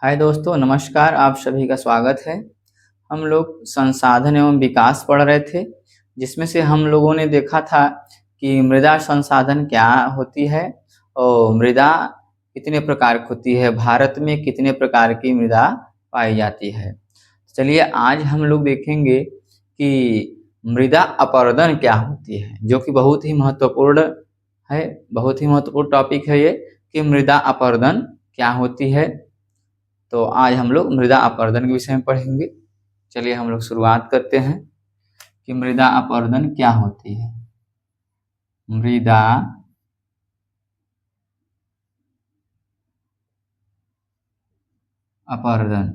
हाय दोस्तों, नमस्कार। आप सभी का स्वागत है। हम लोग संसाधन एवं विकास पढ़ रहे थे, जिसमें से हम लोगों ने देखा था कि मृदा संसाधन क्या होती है और मृदा कितने प्रकार की होती है, भारत में कितने प्रकार की मृदा पाई जाती है। चलिए आज हम लोग देखेंगे कि मृदा अपरदन क्या होती है, जो कि बहुत ही महत्वपूर्ण है। बहुत ही महत्वपूर्ण टॉपिक है ये कि मृदा अपरदन क्या होती है। तो आज हम लोग मृदा अपरदन के विषय में पढ़ेंगे। चलिए हम लोग शुरुआत करते हैं कि मृदा अपरदन क्या होती है। मृदा अपरदन,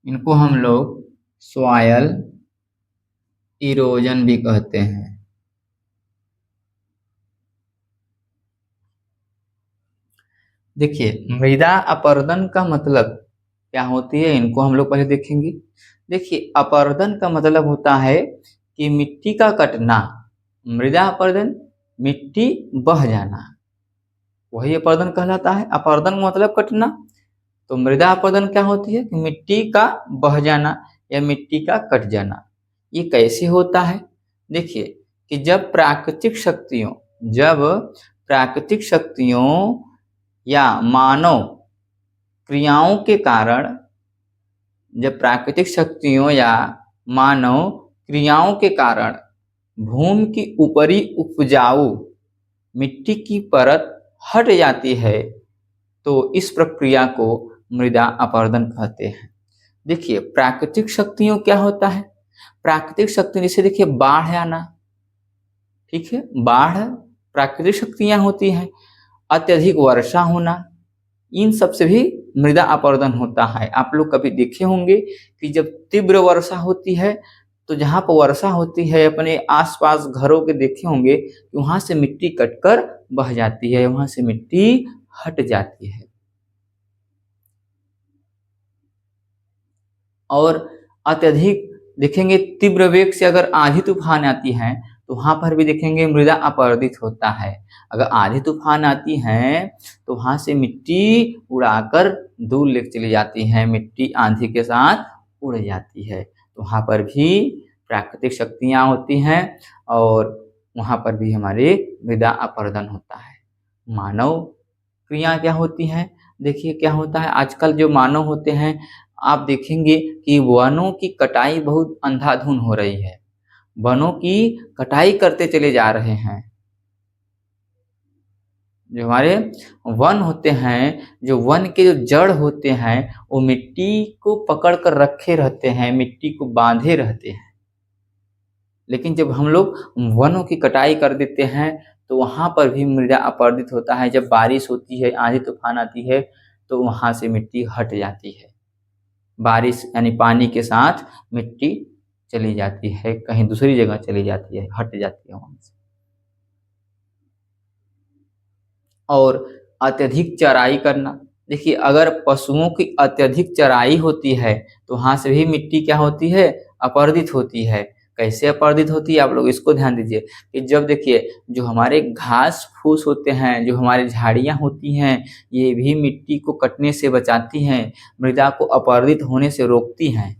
इनको हम लोग सॉयल इरोजन भी कहते हैं। देखिए, मृदा अपरदन का मतलब क्या होती है, इनको हम लोग पहले देखेंगे। देखिए, अपरदन का मतलब होता है कि मिट्टी का कटना। मृदा अपरदन, मिट्टी बह जाना, वही अपरदन कहलाता है। अपरदन मतलब कटना। तो मृदा अपरदन क्या होती है कि मिट्टी का बह जाना या मिट्टी का कट जाना। ये कैसे होता है? देखिए कि जब प्राकृतिक शक्तियों या मानव क्रियाओं के कारण, जब प्राकृतिक शक्तियों या मानव क्रियाओं के कारण भूमि की ऊपरी उपजाऊ मिट्टी की परत हट जाती है, तो इस प्रक्रिया को मृदा अपरदन कहते हैं। देखिए, प्राकृतिक शक्तियों क्या होता है? प्राकृतिक शक्ति जैसे देखिए बाढ़ आना, ठीक है, बाढ़ प्राकृतिक शक्तियां होती हैं। अत्यधिक वर्षा होना, इन सब से भी मृदा अपरदन होता है। आप लोग कभी देखे होंगे कि जब तीव्र वर्षा होती है तो जहां पर वर्षा होती है, अपने आसपास घरों के देखे होंगे कि वहां से मिट्टी कटकर बह जाती है, वहां से मिट्टी हट जाती है। और अत्यधिक देखेंगे तीव्र वेग से अगर आंधी तूफान आती है तो वहां पर भी देखेंगे मृदा अपरदित होता है। अगर आंधी तूफान आती है तो वहां से मिट्टी उड़ाकर दूर ले चली जाती है, मिट्टी आंधी के साथ उड़ जाती है। तो वहां पर भी प्राकृतिक शक्तियां होती हैं और वहां पर भी हमारे मृदा अपरदन होता है। मानव क्रिया क्या होती हैं? देखिए क्या होता है, आजकल जो मानव होते हैं, आप देखेंगे कि वनों की कटाई बहुत अंधाधुन हो रही है। वनों की कटाई करते चले जा रहे हैं। जो हमारे वन होते हैं, जो वन के जो जड़ होते हैं, वो मिट्टी को पकड़ कर रखे रहते हैं, मिट्टी को बांधे रहते हैं। लेकिन जब हम लोग वनों की कटाई कर देते हैं तो वहां पर भी मृदा अपरदित होता है। जब बारिश होती है, आंधी तूफान आती है, तो वहां से मिट्टी हट जाती है। बारिश यानी पानी के साथ मिट्टी चली जाती है, कहीं दूसरी जगह चली जाती है, हट जाती है वहां से। और अत्यधिक चराई करना, देखिए अगर पशुओं की अत्यधिक चराई होती है तो वहां से भी मिट्टी क्या होती है? अपरदित होती है। कैसे अपरदित होती है, आप लोग इसको ध्यान दीजिए कि जब देखिए जो हमारे घास फूस होते हैं, जो हमारी झाड़ियां होती हैं, ये भी मिट्टी को कटने से बचाती हैं, मृदा को अपरदित होने से रोकती हैं।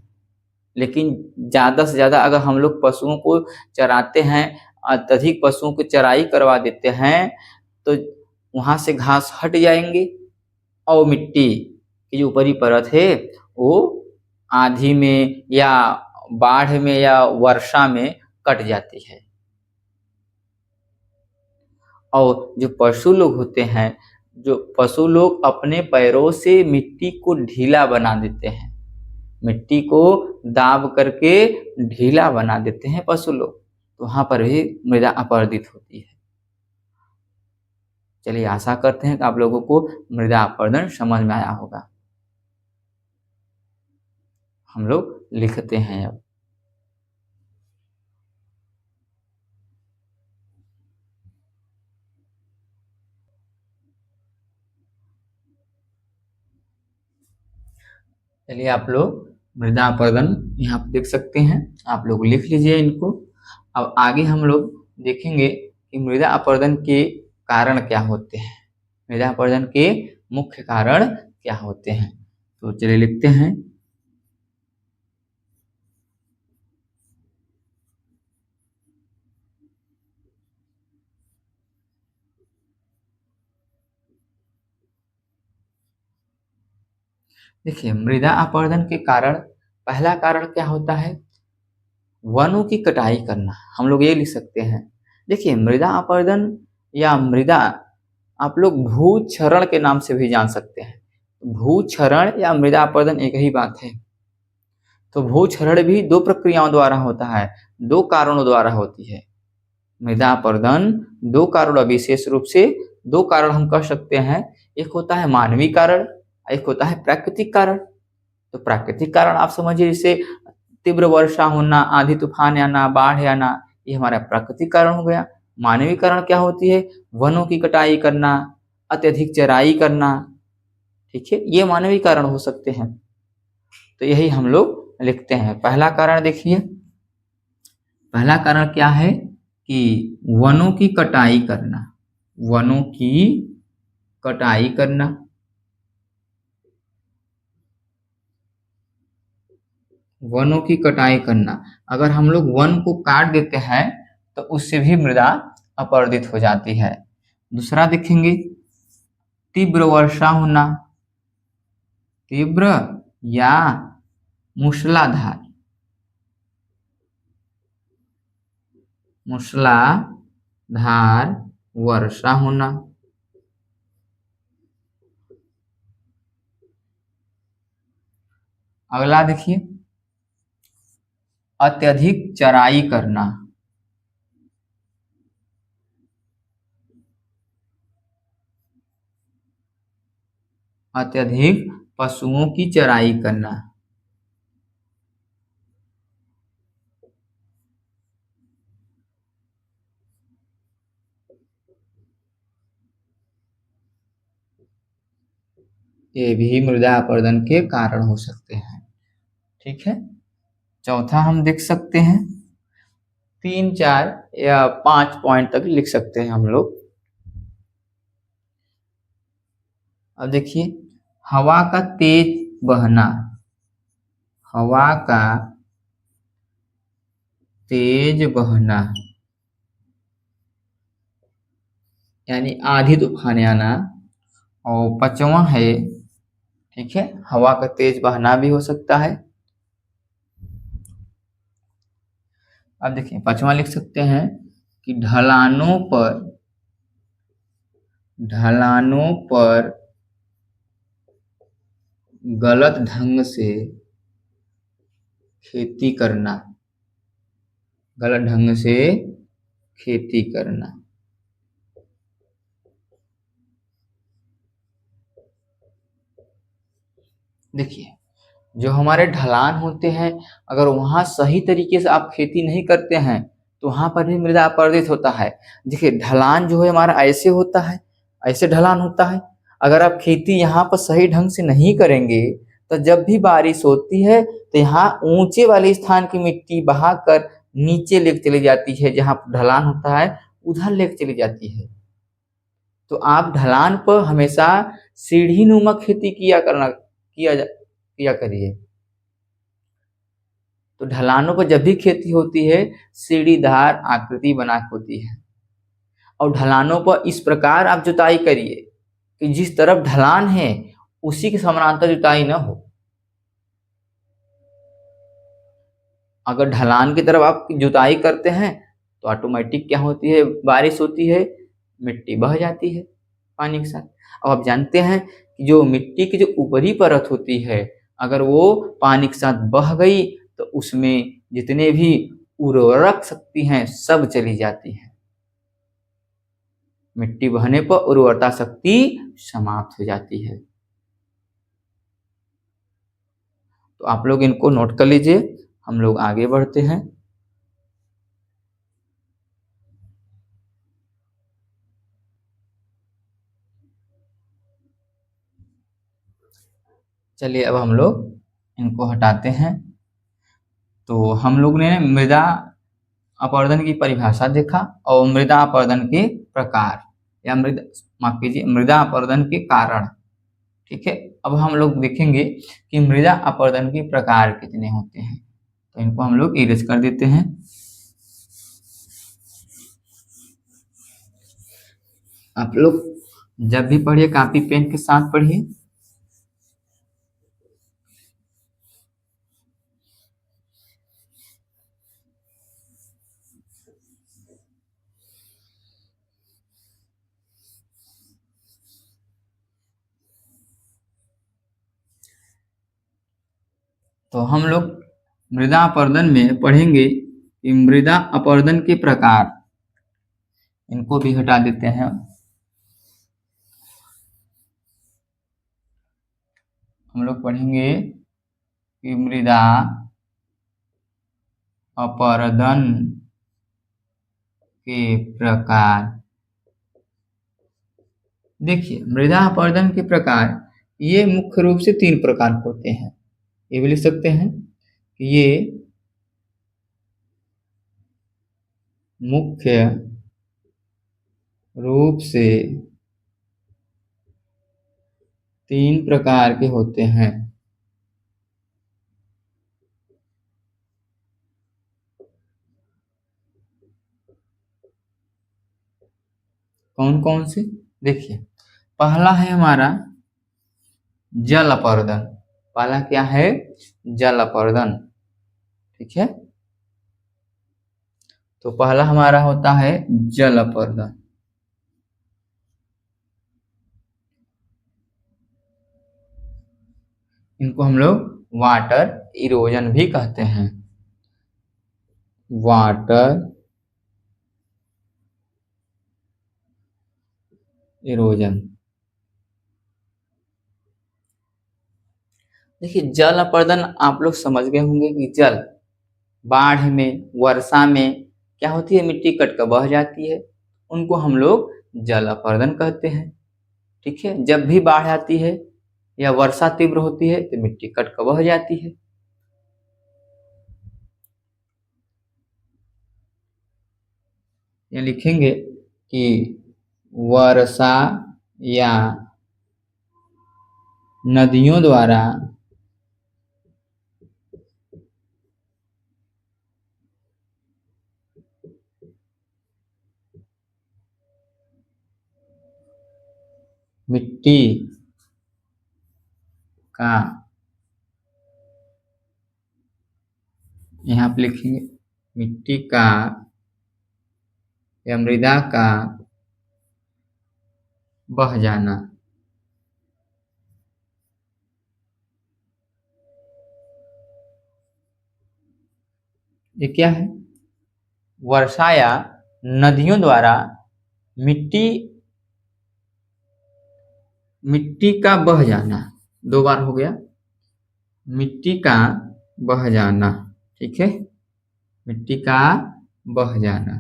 लेकिन ज्यादा से ज्यादा अगर हम लोग पशुओं को चराते हैं, अत्यधिक पशुओं को चराई करवा देते हैं, तो वहां से घास हट जाएंगे और मिट्टी की जो ऊपरी परत है वो आंधी में या बाढ़ में या वर्षा में कट जाती है। और जो पशु लोग होते हैं, जो पशु लोग अपने पैरों से मिट्टी को ढीला बना देते हैं, मिट्टी को दाब करके ढीला बना देते हैं पशु लोग, तो वहां पर भी मृदा अपरदित होती है। चलिए आशा करते हैं कि आप लोगों को मृदा अपरदन समझ में आया होगा। हम लोग लिखते हैं अब। चलिए आप लोग मृदा अपरदन यहाँ पे देख सकते हैं, आप लोग लिख लीजिए इनको। अब आगे हम लोग देखेंगे कि मृदा अपरदन के कारण क्या होते हैं, मृदा अपरदन के मुख्य कारण क्या होते हैं। तो चलिए लिखते हैं। देखिए, मृदा अपरदन के कारण पहला कारण क्या होता है? वनों की कटाई करना। हम लोग ये लिख सकते हैं। देखिए, मृदा अपरदन या मृदा आप लोग भूक्षरण के नाम से भी जान सकते हैं। भूक्षरण या मृदा अपरदन एक ही बात है। तो भूक्षरण भी दो प्रक्रियाओं द्वारा होता है, दो कारणों द्वारा होती है। मृदा अपरदन दो कारण, विशेष रूप से दो कारण हम कह सकते हैं। एक होता है मानवीय कारण, एक होता है प्राकृतिक कारण। तो प्राकृतिक कारण आप समझिए, जैसे तीव्र वर्षा होना, आंधी तूफान आना, बाढ़ आना, ये हमारा प्राकृतिक कारण हो गया। मानवीय कारण क्या होती है? वनों की कटाई करना, अत्यधिक चराई करना, ठीक है, ये मानवीय कारण हो सकते हैं। तो यही हम लोग लिखते हैं। पहला कारण देखिए, पहला कारण क्या है कि वनों की कटाई करना। वनों की कटाई करना। वनों की कटाई करना, अगर हम लोग वन को काट देते हैं तो उससे भी मृदा अपरदित हो जाती है। दूसरा देखेंगे, तीव्र वर्षा होना। तीव्र या मूसलाधार, मूसलाधार वर्षा होना। अगला देखिए, अत्यधिक चराई करना। अत्यधिक पशुओं की चराई करना। ये भी मृदा अपरदन के कारण हो सकते हैं। ठीक है। चौथा हम देख सकते हैं, 3, 4 या 5 पॉइंट तक लिख सकते हैं हम लोग। अब देखिए, हवा का तेज बहना। हवा का तेज बहना यानी आंधी तूफान आना। और पांचवा है, ठीक है, हवा का तेज बहना भी हो सकता है। अब देखिए, पांचवा लिख सकते हैं कि ढलानों पर गलत ढंग से खेती करना। गलत ढंग से खेती करना। देखिए, जो हमारे ढलान होते हैं, अगर वहां सही तरीके से आप खेती नहीं करते हैं तो वहां पर भी मृदा अपरदित होता है। देखिए, ढलान जो है हमारा ऐसे होता है, ऐसे ढलान होता है। अगर आप खेती यहाँ पर सही ढंग से नहीं करेंगे तो जब भी बारिश होती है तो यहाँ ऊंचे वाले स्थान की मिट्टी बहाकर नीचे लेके चली जाती है, जहाँ ढलान होता है उधर लेके चली जाती है। तो आप ढलान पर हमेशा सीढ़ी नुमा खेती किया करिए। तो ढलानों पर जब भी खेती होती है, सीढ़ीदार आकृति बना के होती है। और ढलानों पर इस प्रकार आप जुताई करिए कि जिस तरफ ढलान है उसी के समानांतर जुताई न हो। अगर ढलान की तरफ आप जुताई करते हैं तो ऑटोमेटिक क्या होती है, बारिश होती है, मिट्टी बह जाती है पानी के साथ। अब आप जानते हैं कि जो मिट्टी की जो ऊपरी परत होती है, अगर वो पानी के साथ बह गई तो उसमें जितने भी उर्वरक शक्ति हैं सब चली जाती है। मिट्टी बहने पर उर्वरता शक्ति समाप्त हो जाती है। तो आप लोग इनको नोट कर लीजिए, हम लोग आगे बढ़ते हैं। चलिए, अब हम लोग इनको हटाते हैं। तो हम लोग ने मृदा अपरदन की परिभाषा देखा और मृदा अपरदन के प्रकार या माफ कीजिए, मृदा अपरदन के कारण, ठीक है, अब हम लोग देखेंगे कि मृदा अपरदन के प्रकार कितने होते हैं, तो इनको हम लोग इरेज कर देते हैं। आप लोग जब भी पढ़िए कॉपी पेन के साथ पढ़िए। तो हम लोग मृदा अपरदन में पढ़ेंगे कि मृदा अपरदन के प्रकार, इनको भी हटा देते हैं। हम लोग पढ़ेंगे कि मृदा अपरदन के प्रकार। देखिए मृदा अपरदन के प्रकार ये मुख्य रूप से 3 प्रकार होते हैं। ये भी लिख सकते हैं कि ये मुख्य रूप से 3 प्रकार के होते हैं। कौन कौन से? देखिए पहला है हमारा जल अपरदन। पहला क्या है? जल अपरदन। ठीक है, तो पहला हमारा होता है जल अपरदन। इनको हम लोग वाटर इरोजन भी कहते हैं। Water erosion. देखिए जल अपरदन आप लोग समझ गए होंगे कि जल बाढ़ में, वर्षा में क्या होती है, मिट्टी कट कर बह जाती है, उनको हम लोग जल अपरदन कहते हैं। ठीक है, जब भी बाढ़ आती है या वर्षा तीव्र होती है तो मिट्टी कट कर बह जाती है। ये लिखेंगे कि वर्षा या नदियों द्वारा मिट्टी का, यहाँ पे लिखेंगे मिट्टी का या मृदा का बह जाना। ये क्या है? वर्षा या नदियों द्वारा मिट्टी मिट्टी का बह जाना। 2 बार हो गया, मिट्टी का बह जाना। ठीक है, मिट्टी का बह जाना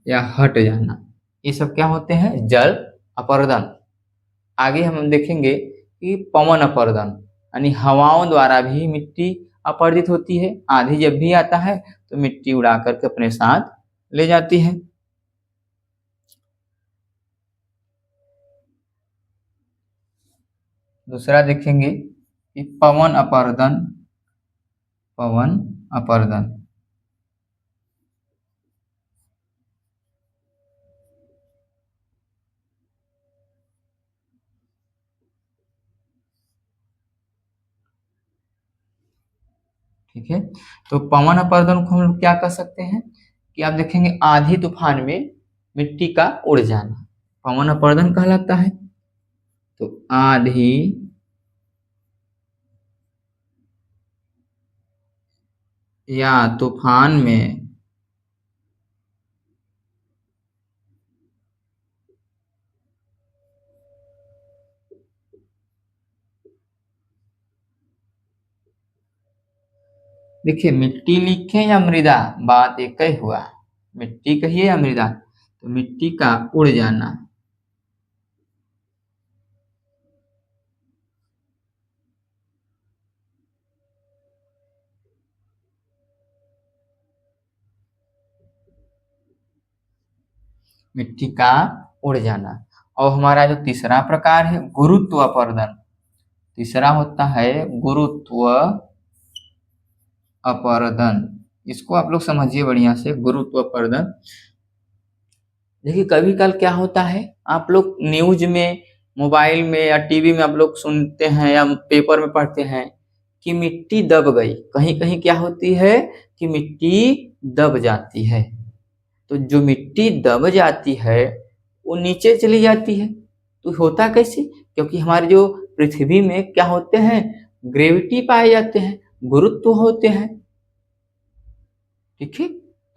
या हट जाना, ये सब क्या होते हैं? जल अपरदन। आगे हम देखेंगे कि पवन अपरदन, यानी हवाओं द्वारा भी मिट्टी अपरदित होती है। आंधी जब भी आता है तो मिट्टी उड़ा करके अपने साथ ले जाती है। दूसरा देखेंगे कि पवन अपरदन। पवन अपरदन, ठीक है, तो पवन अपरदन को हम लोग क्या कर सकते हैं कि आप देखेंगे आंधी तूफान में मिट्टी का उड़ जाना पवन अपरदन कहलाता है। तो आंधी या तूफान में देखिए मिट्टी लिखे या मृदा, बात एक ही हुआ। मिट्टी कहिए या मृदा, तो मिट्टी का उड़ जाना। मिट्टी का उड़ जाना। और हमारा जो तीसरा प्रकार है गुरुत्व अपर्दन, तीसरा होता है गुरुत्व अपर्दन। इसको आप लोग समझिए बढ़िया से, गुरुत्व अपर्दन। देखिए कभी कल क्या होता है, आप लोग न्यूज में, मोबाइल में या टीवी में आप लोग सुनते हैं या पेपर में पढ़ते हैं कि मिट्टी दब गई, कहीं कहीं क्या होती है कि मिट्टी दब जाती है। तो जो मिट्टी दब जाती है वो नीचे चली जाती है। तो होता कैसे, क्योंकि हमारे जो पृथ्वी में क्या होते हैं, ग्रेविटी पाए जाते हैं, गुरुत्व होते हैं। ठीक है,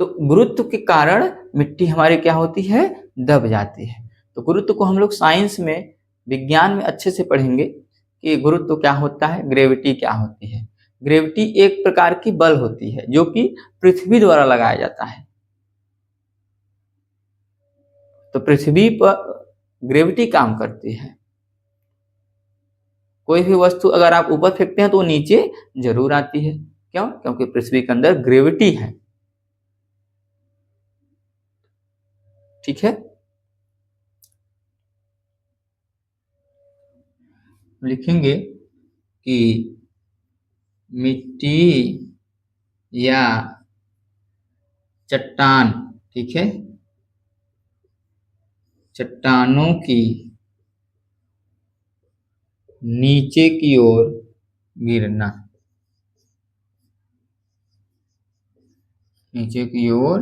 तो गुरुत्व के कारण मिट्टी हमारी क्या होती है, दब जाती है। तो गुरुत्व को हम लोग साइंस में, विज्ञान में अच्छे से पढ़ेंगे कि गुरुत्व क्या होता है, ग्रेविटी क्या होती है। ग्रेविटी एक प्रकार की बल होती है जो कि पृथ्वी द्वारा लगाया जाता है। तो पृथ्वी पर ग्रेविटी काम करती है। कोई भी वस्तु अगर आप ऊपर फेंकते हैं तो वो नीचे जरूर आती है। क्यों? क्योंकि पृथ्वी के अंदर ग्रेविटी है। ठीक है, लिखेंगे कि मिट्टी या चट्टान, ठीक है, चट्टानों की नीचे की ओर गिरना, नीचे की ओर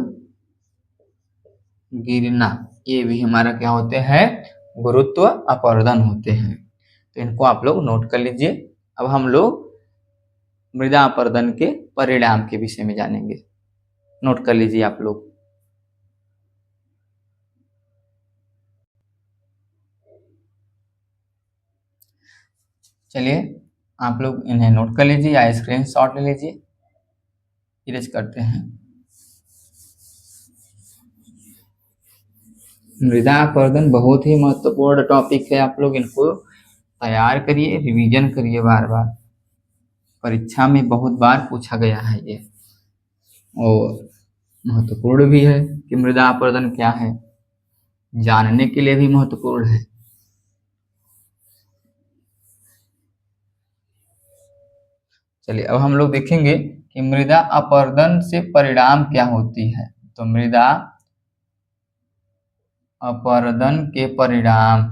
गिरना, ये भी हमारा क्या होते हैं, गुरुत्व अपर्दन होते हैं। तो इनको आप लोग नोट कर लीजिए। अब हम लोग मृदा अपर्दन के परिणाम के विषय में जानेंगे। नोट कर लीजिए आप लोग। चलिए आप लोग इन्हें नोट कर लीजिए या स्क्रीनशॉट ले लीजिए। इरेज करते हैं। मृदा अपर्दन बहुत ही महत्वपूर्ण टॉपिक है। आप लोग इनको तैयार करिए, रिवीजन करिए बार बार। परीक्षा में बहुत बार पूछा गया है ये, और महत्वपूर्ण भी है कि मृदा अपर्दन क्या है, जानने के लिए भी महत्वपूर्ण है। चलिए अब हम लोग देखेंगे कि मृदा अपर्दन से परिणाम क्या होती है। तो मृदा अपर्दन के परिणाम,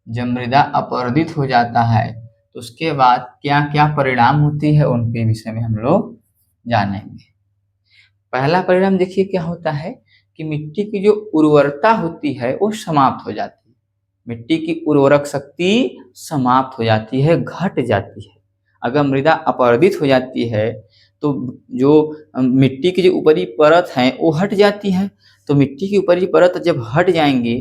जब मृदा अपरदित हो जाता है तो उसके बाद क्या क्या परिणाम होती है, उनके विषय में हम लोग जानेंगे। पहला परिणाम देखिए क्या होता है कि मिट्टी की जो उर्वरता होती है वो समाप्त हो जाती है। मिट्टी की उर्वरक शक्ति समाप्त हो जाती है, घट जाती है। अगर मृदा अपरदित हो जाती है तो जो मिट्टी की जो ऊपरी परत है वो हट जाती है। तो मिट्टी की ऊपरी परत जब हट जाएंगी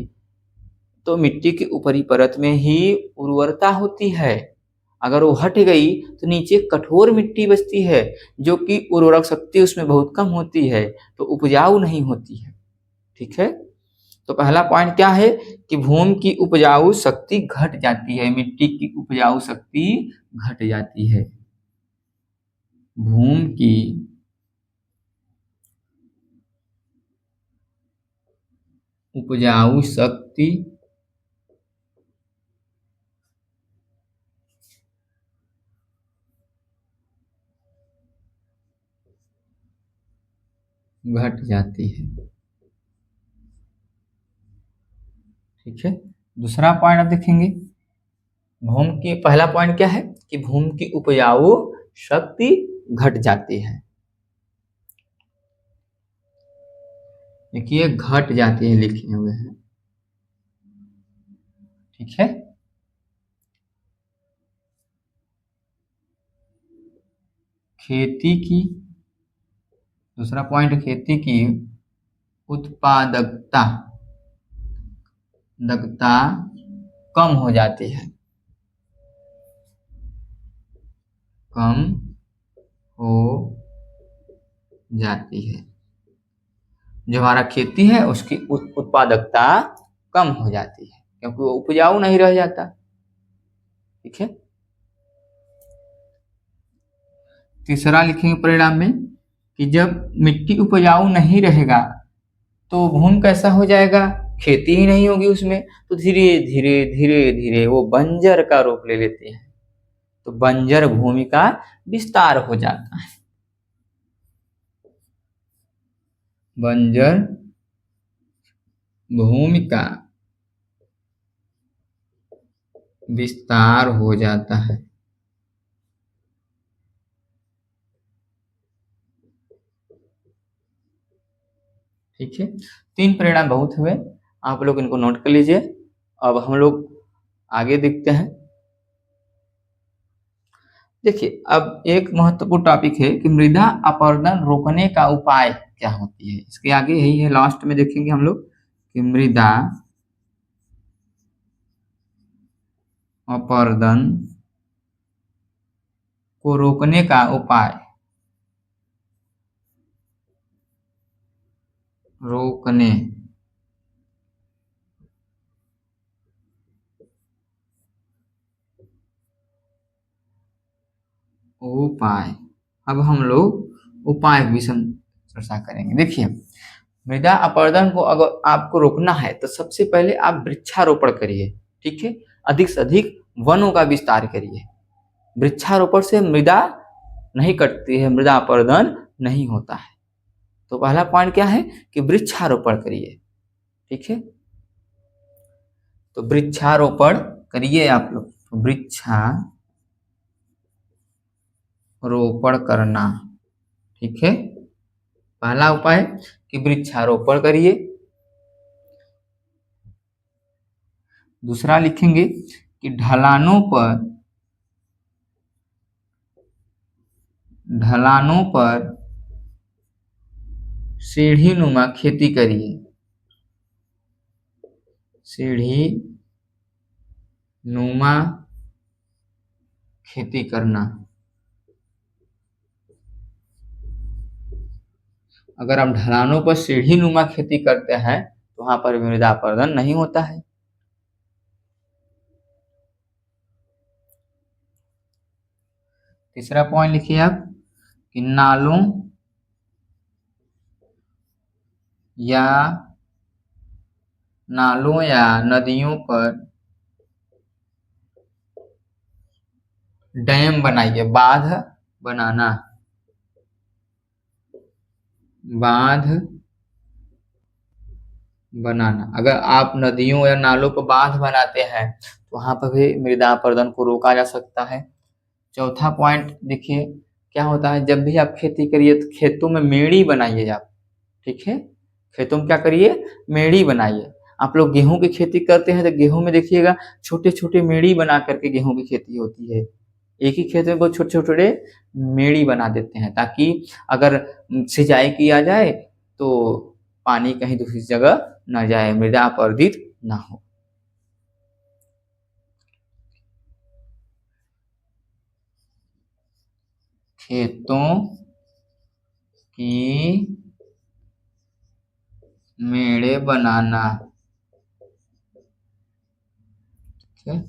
तो मिट्टी की ऊपरी परत में ही उर्वरता होती है। अगर वो हट गई तो नीचे कठोर मिट्टी बचती है, जो कि उर्वरक शक्ति उसमें बहुत कम होती है, तो उपजाऊ नहीं होती है। ठीक है, तो पहला पॉइंट क्या है कि भूमि की उपजाऊ शक्ति घट जाती है, मिट्टी की उपजाऊ शक्ति घट जाती है। भूमि की उपजाऊ शक्ति घट जाती है। ठीक है, दूसरा पॉइंट आप देखेंगे, भूमि की, पहला पॉइंट क्या है कि भूमि की उपजाऊ शक्ति घट जाती है। देखिए घट जाती है लिखे हुए हैं। ठीक है, खेती की, दूसरा पॉइंट, खेती की उत्पादकता दक्षता कम हो जाती है, कम हो जाती है। जो हमारा खेती है उसकी उत्पादकता कम हो जाती है, क्योंकि वो उपजाऊ नहीं रह जाता। ठीक है, तीसरा लिखेंगे परिणाम में कि जब मिट्टी उपजाऊ नहीं रहेगा तो भूमि कैसा हो जाएगा, खेती ही नहीं होगी उसमें, तो धीरे धीरे धीरे धीरे वो बंजर का रूप ले लेते हैं, तो बंजर भूमि का विस्तार हो जाता है। बंजर भूमि का विस्तार हो जाता है। ठीक है, 3 परिणाम बहुत हुए, आप लोग इनको नोट कर लीजिए। अब हम लोग आगे देखते हैं। देखिए, अब एक महत्वपूर्ण टॉपिक है कि मृदा अपरदन रोकने का उपाय क्या होती है। इसके आगे यही है, लास्ट में देखेंगे हम लोग कि मृदा अपरदन को रोकने का उपाय, रोकने उपाय। अब हम लोग उपाय की चर्चा करेंगे। देखिए, मृदा अपरदन को अगर आपको रोकना है तो सबसे पहले आप वृक्षारोपण करिए। ठीक है, अधिक से अधिक वनों का विस्तार करिए। वृक्षारोपण से मृदा नहीं कटती है, मृदा अपरदन नहीं होता है। तो पहला पॉइंट क्या है कि वृक्षारोपण करिए। ठीक है, तो वृक्षारोपण करिए आप लोग, तो वृक्षारोपण करना। ठीक है, पहला उपाय कि वृक्षारोपण करिए। दूसरा लिखेंगे कि ढलानों पर सीढ़ी नुमा खेती करिए। सीढ़ी नुमा खेती करना। अगर हम ढलानों पर सीढ़ी नुमा खेती करते हैं तो वहां पर मृदा अपरदन नहीं होता है। तीसरा पॉइंट लिखिए आप कि नालों या नदियों पर डैम बनाइए, बांध बनाना। बांध बनाना, अगर आप नदियों या नालों पर बांध बनाते हैं तो वहां पर भी मृदा अपरदन को रोका जा सकता है। चौथा पॉइंट देखिए, क्या होता है, जब भी आप खेती करिए तो खेतों में मेड़ी बनाइए आप। ठीक है, खेतों में क्या करिए, मेड़ी बनाइए। आप लोग गेहूं की खेती करते हैं तो गेहूं में देखिएगा छोटे छोटे मेड़ी बना करके गेहूं की खेती होती है। एक ही खेत में बहुत छोटे छोटे मेड़ी बना देते हैं, ताकि अगर सिंचाई किया जाए तो पानी कहीं दूसरी जगह न जाए, मृदा अपरदित ना हो। खेतों की मेड़े बनाना। ठीक है,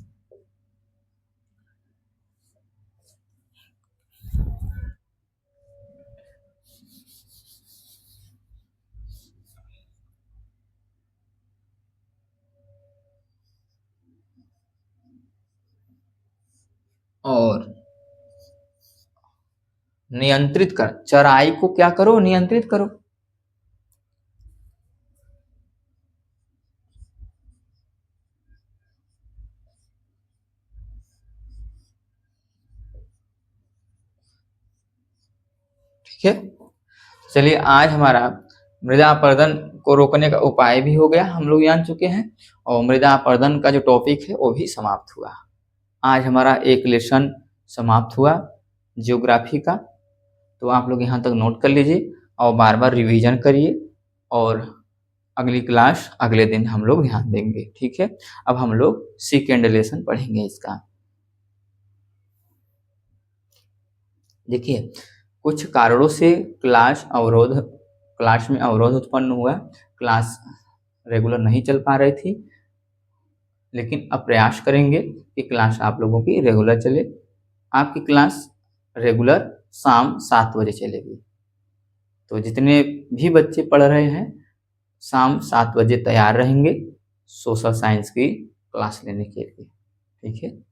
और नियंत्रित कर, चराई को क्या करो, नियंत्रित करो। ठीक है, चलिए आज हमारा मृदा अपरदन को रोकने का उपाय भी हो गया, हम लोग जान चुके हैं, और मृदा अपरदन का जो टॉपिक है वो भी समाप्त हुआ। आज हमारा एक लेसन समाप्त हुआ जियोग्राफी का। तो आप लोग यहाँ तक नोट कर लीजिए और बार बार रिवीजन करिए, और अगली क्लास अगले दिन हम लोग ध्यान देंगे। ठीक है, अब हम लोग सेकेंड लेसन पढ़ेंगे इसका। देखिए, कुछ कारणों से क्लास में अवरोध उत्पन्न हुआ, क्लास रेगुलर नहीं चल पा रही थी, लेकिन अब प्रयास करेंगे कि क्लास आप लोगों की रेगुलर चले। आपकी क्लास रेगुलर शाम 7 बजे चलेगी। तो जितने भी बच्चे पढ़ रहे हैं शाम 7 बजे तैयार रहेंगे सोशल साइंस की क्लास लेने के लिए। ठीक है।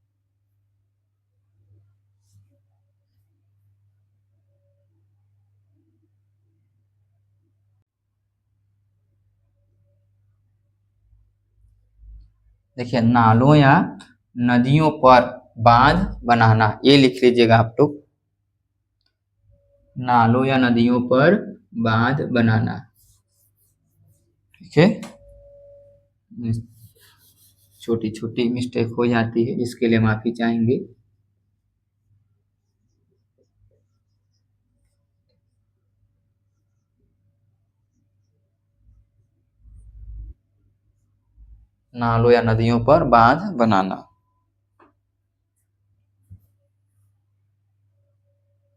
देखिए, नालों या नदियों पर बांध बनाना, ये लिख लीजिएगा आप लोग। नालों या नदियों पर बांध बनाना। ठीक है। छोटी छोटी मिस्टेक हो जाती है, इसके लिए माफी चाहेंगे। नालों या नदियों पर बांध बनाना।